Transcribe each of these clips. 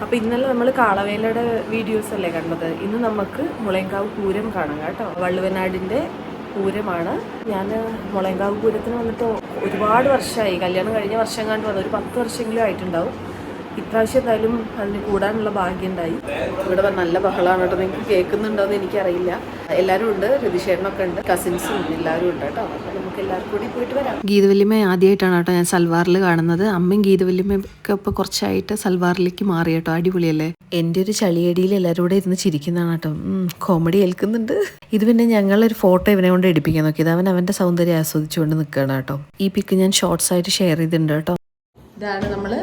അപ്പോൾ ഇന്നലെ നമ്മൾ കാളവേലയുടെ വീഡിയോസ് അല്ലേ കണ്ടത്. ഇന്ന് നമുക്ക് മുളയങ്കാവ് പൂരം കാണാം കേട്ടോ. വള്ളുവനാടിൻ്റെ പൂരമാണ്. ഞാൻ മുളയങ്കാവ് പൂരത്തിന് വന്നിട്ട് ഒരുപാട് വർഷമായി. കല്യാണം കഴിഞ്ഞ വർഷം കണ്ടു വന്നത് ഒരു 10 വർഷമെങ്കിലും ആയിട്ടുണ്ടാവും. ഇപ്രാവശ്യം എന്തായാലും അതിന് കൂടാനുള്ള ഭാഗ്യം ഉണ്ടായി. ഇവിടെ നല്ല ബഹളമാണ് കേട്ടോ. നിങ്ങൾക്ക് കേൾക്കുന്നുണ്ടോയെന്ന് എനിക്കറിയില്ല. എല്ലാവരും ഉണ്ട്, രതിശേഷനൊക്കെ ഉണ്ട്, കസിൻസും എല്ലാവരും ഉണ്ട് കേട്ടോ. അപ്പോൾ നമുക്ക് എല്ലാവർക്കും കൂടി പോയിട്ട് വരാം. ഗീതവല്യമ്മ ആദ്യമായിട്ടാണ് കേട്ടോ ഞാൻ സൽവാറിൽ കാണുന്നത്. അമ്മയും ഗീതവല്യമ്മയൊക്കെ ഇപ്പോൾ കുറച്ചായിട്ട് സൽവാറിലേക്ക് മാറി കേട്ടോ. അടിപൊളിയല്ലേ. എൻ്റെ ഒരു ചളിയടിയിൽ എല്ലാവരും കൂടെ ഇരുന്ന് ചിരിക്കുന്നതാണ് കേട്ടോ. കോമഡി ഏൽക്കുന്നുണ്ട്. ഇത് പിന്നെ ഞങ്ങളൊരു ഫോട്ടോ ഇവനെ കൊണ്ട് എടുപ്പിക്കാൻ നോക്കിയത്. അവൻ അവൻ്റെ സൗന്ദര്യം ആസ്വദിച്ചുകൊണ്ട് നിൽക്കുകയാണ് കേട്ടോ. ഈ പിക്ക് ഞാൻ ഷോർട്സ് ആയിട്ട് ഷെയർ ചെയ്തിട്ടുണ്ട് കേട്ടോ. ഇതാണ് നമ്മൾ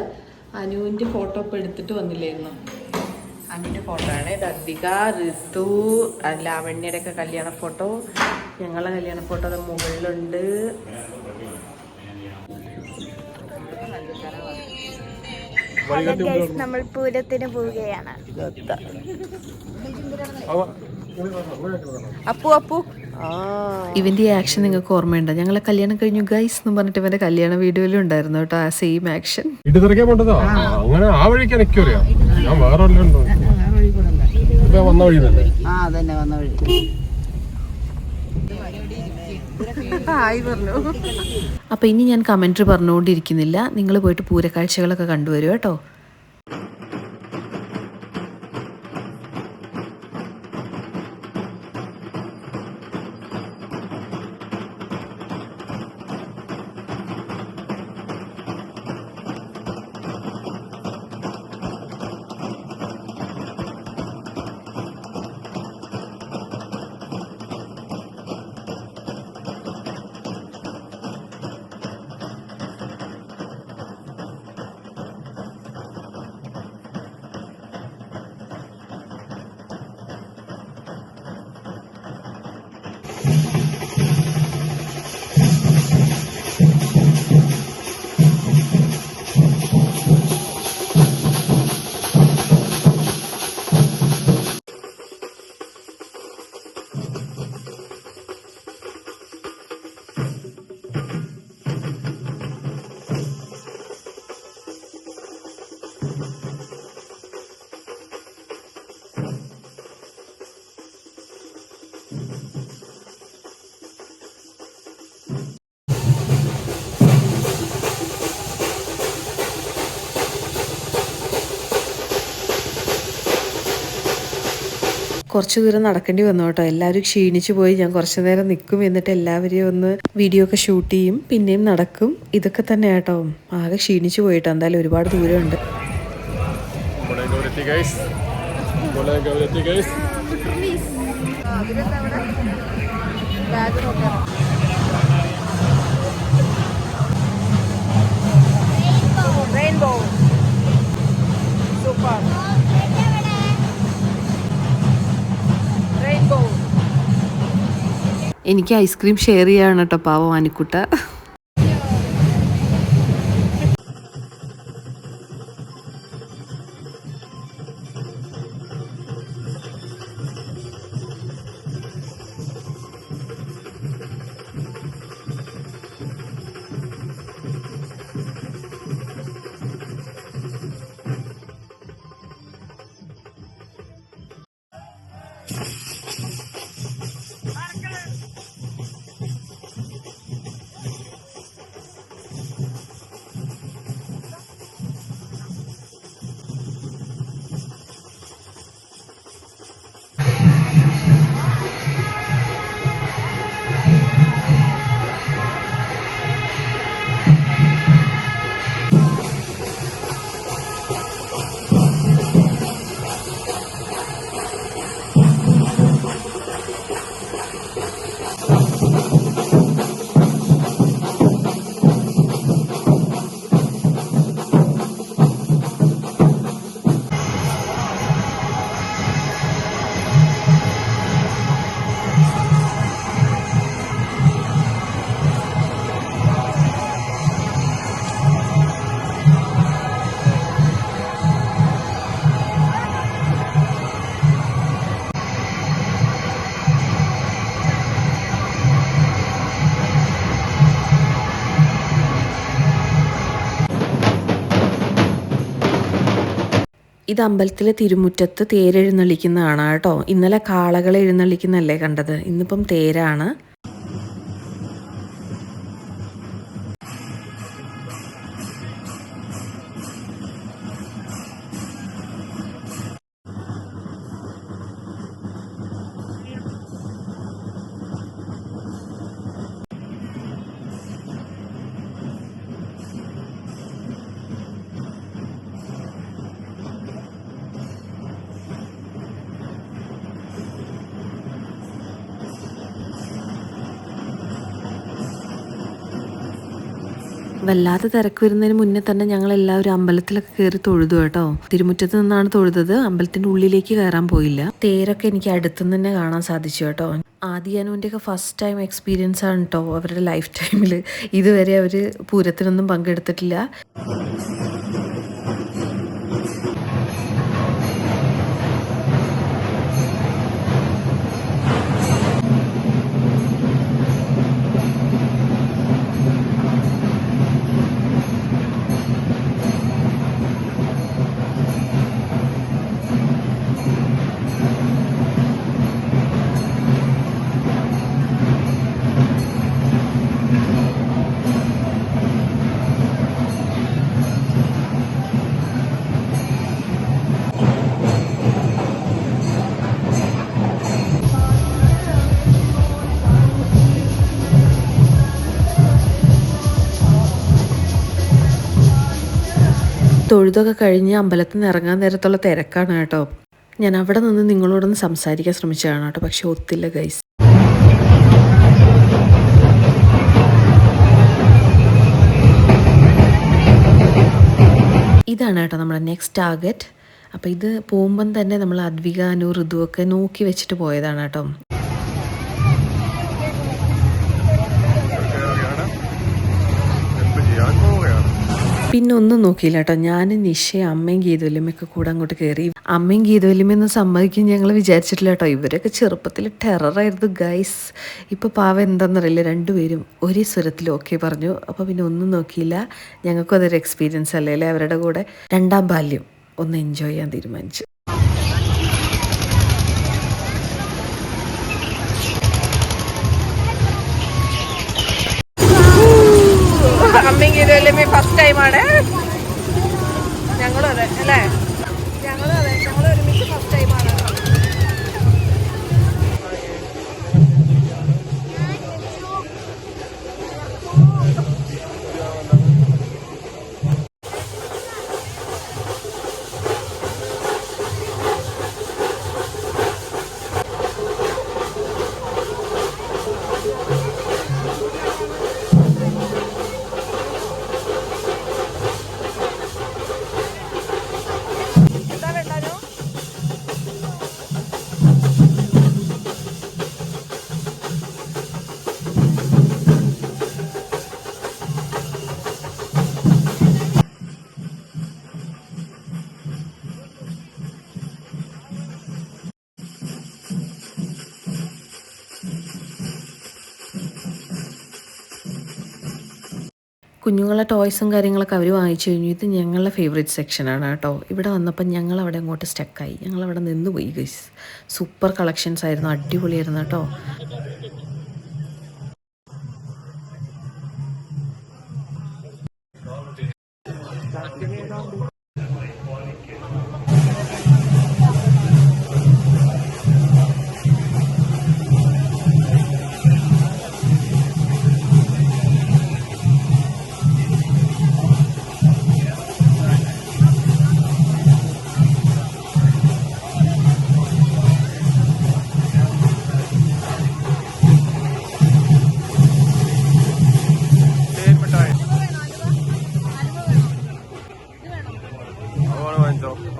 അനുവിൻ്റെ ഫോട്ടോ ഇപ്പോൾ എടുത്തിട്ട് വന്നില്ലായിരുന്നു. അനുവിൻ്റെ ഫോട്ടോ ആണ് ഇത്. അദ്വിക, ഋതു, ലാവണ്യയുടെ ഒക്കെ കല്യാണ ഫോട്ടോ, ഞങ്ങളുടെ കല്യാണ ഫോട്ടോ അത് മുകളിലുണ്ട്. നമ്മൾ പൂരത്തിന് പോവുകയാണ്. അപ്പു ഇവന്റെ ആക്ഷൻ നിങ്ങൾക്ക് ഓർമ്മയുണ്ടോ? ഞങ്ങളെ കല്യാണം കഴിഞ്ഞു ഗൈസ് എന്ന് പറഞ്ഞിട്ട് ഇവന്റെ കല്യാണ വീഡിയോയിലും ഉണ്ടായിരുന്നു കേട്ടോ ആ സെയിം ആക്ഷൻ. അങ്ങനെ ആ വഴിക്ക് എനിക്കറിയാം. ഞാൻ വേറെ വന്ന വഴി തന്നെ. അപ്പൊ ഇനി ഞാൻ കമന്ററി പറഞ്ഞുകൊണ്ടിരിക്കുന്നില്ല. നിങ്ങൾ പോയിട്ട് പൂരക്കാഴ്ചകളൊക്കെ കണ്ടുവരും കേട്ടോ. കുറച്ച് ദൂരം നടക്കേണ്ടി വന്നു കേട്ടോ. എല്ലാവരും ക്ഷീണിച്ചു പോയി. ഞാൻ കുറച്ചു നേരം നിൽക്കും, എന്നിട്ട് എല്ലാവരെയും ഒന്ന് വീഡിയോ ഒക്കെ ഷൂട്ട് ചെയ്യും, പിന്നെയും നടക്കും. ഇതൊക്കെ തന്നെ കേട്ടോ. ആകെ ക്ഷീണിച്ചു പോയിട്ടോ. എന്തായാലും ഒരുപാട് ദൂരമുണ്ട്. എനിക്ക് ഐസ്ക്രീം ഷെയർ ചെയ്യാണ് കേട്ടോ പാവം അനുക്കുട്ട. ഇത് അമ്പലത്തിലെ തിരുമുറ്റത്ത് തേരെഴുന്നള്ളിക്കുന്നതാണ് കേട്ടോ. ഇന്നലെ കാളകളെ എഴുന്നള്ളിക്കുന്നല്ലേ കണ്ടത്, ഇന്നിപ്പം തേരാണ്. വല്ലാതെ തിരക്ക് വരുന്നതിന് മുന്നേ തന്നെ ഞങ്ങൾ എല്ലാവരും അമ്പലത്തിലൊക്കെ കയറി തൊഴുതു കേട്ടോ. തിരുമുറ്റത്ത് നിന്നാണ് തൊഴുതത്, അമ്പലത്തിന്റെ ഉള്ളിലേക്ക് കയറാൻ പോയില്ല. തേരൊക്കെ എനിക്ക് അടുത്തുനിന്ന് തന്നെ കാണാൻ സാധിച്ചു കേട്ടോ. ആദിയാനുവിൻ്റെയൊക്കെ ഫസ്റ്റ് ടൈം എക്സ്പീരിയൻസ് ആണ് കേട്ടോ അവരുടെ ലൈഫ് ടൈമിൽ. ഇതുവരെ അവർ പൂരത്തിനൊന്നും പങ്കെടുത്തിട്ടില്ല. തൊഴുതൊക്കെ കഴിഞ്ഞ് അമ്പലത്തിൽ നിന്ന് ഇറങ്ങാൻ നേരത്തുള്ള തിരക്കാണ് കേട്ടോ. ഞാൻ അവിടെ നിന്ന് നിങ്ങളോടൊന്ന് സംസാരിക്കാൻ ശ്രമിച്ചതാണ് കേട്ടോ, പക്ഷെ ഒത്തില്ല ഗൈസ്. ഇതാണ് കേട്ടോ നമ്മുടെ നെക്സ്റ്റ് ടാർഗറ്റ്. അപ്പോൾ ഇത് പോകുമ്പം തന്നെ നമ്മൾ അദ്വിക, അനു, ഋതുവൊക്കെ നോക്കി വെച്ചിട്ട് പോയതാണ് കേട്ടോ. പിന്നെ ഒന്നും നോക്കിയില്ല കേട്ടോ. ഞാനും നിഷയും അമ്മയും ഗീതവല്യമ്മയൊക്കെ കൂടെ അങ്ങോട്ട് കയറി. അമ്മയും ഗീതവല്യമ്മയൊന്നും സമ്മതിക്കും ഞങ്ങൾ വിചാരിച്ചിട്ടില്ല കേട്ടോ. ഇവരൊക്കെ ചെറുപ്പത്തിൽ ടെററായിരുന്നു ഗൈസ്. ഇപ്പോൾ പാവം എന്താണെന്നറിയില്ല, രണ്ടുപേരും ഒരേ സ്വരത്തിൽ ഓക്കെ പറഞ്ഞു. അപ്പോൾ പിന്നെ ഒന്നും നോക്കിയില്ല. ഞങ്ങൾക്കും അതൊരു എക്സ്പീരിയൻസ് അല്ലേ അവരുടെ കൂടെ. രണ്ടാം ബാല്യം ഒന്ന് എൻജോയ് ചെയ്യാൻ തീരുമാനിച്ചു. അമ്മയും ഗീതവല്യമ്മയും ഫസ്റ്റ് ടൈമാണ്. ഞങ്ങളും അതെ അല്ലേ, ഞങ്ങൾ ഒരുമിച്ച് ഫസ്റ്റ് ടൈമാണ്. കുഞ്ഞുങ്ങളെ ടോയ്സും കാര്യങ്ങളൊക്കെ അവർ വാങ്ങിച്ചു കഴിഞ്ഞു. ഇത് ഞങ്ങളുടെ ഫേവറേറ്റ് സെക്ഷനാണ് കേട്ടോ. ഇവിടെ വന്നപ്പോൾ ഞങ്ങൾ അവിടെ അങ്ങോട്ട് സ്റ്റക്കായി, ഞങ്ങളവിടെ നിന്ന് പോയി ഗൈസ്. സൂപ്പർ കളക്ഷൻസ് ആയിരുന്നു, അടിപൊളിയായിരുന്നു കേട്ടോ.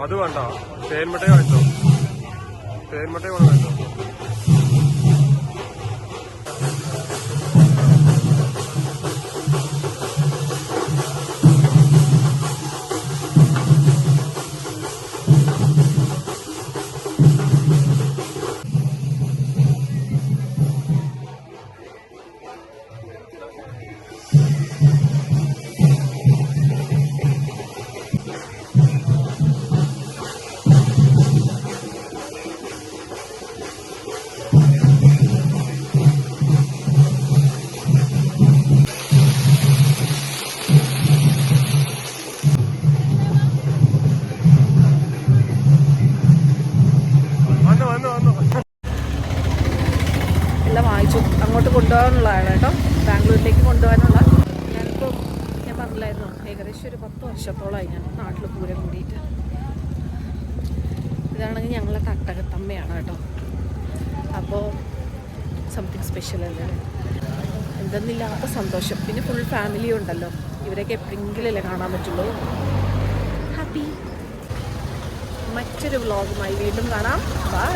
അത് വേണ്ട, തേൻമുട്ട വാങ്ങിച്ചോ, തേൻമുട്ട വാങ്ങിച്ചോ. കൊണ്ടുപോകാനുള്ളതാണ് കേട്ടോ, ബാംഗ്ലൂരിലേക്ക് കൊണ്ടുപോകാനുള്ള. ഞാനിപ്പോൾ ഞാൻ പറഞ്ഞില്ലായിരുന്നു, ഏകദേശം ഒരു 10 വർഷത്തോളമായി ഞാൻ നാട്ടിൽ പൂരം കൂടിയിട്ട്. ഇതാണെങ്കിൽ ഞങ്ങളെ തട്ടകത്തമ്മയാണ് കേട്ടോ. അപ്പോൾ സംതിങ് സ്പെഷ്യൽ അല്ലേ, എന്തെന്നില്ലാത്ത സന്തോഷം. പിന്നെ ഫുൾ ഫാമിലി ഉണ്ടല്ലോ, ഇവരൊക്കെ എപ്പോഴെങ്കിലും അല്ലേ കാണാൻ പറ്റുള്ളൂ. ഹാപ്പി. മറ്റൊരു വ്ളോഗുമായി വീണ്ടും കാണാം. ബൈ.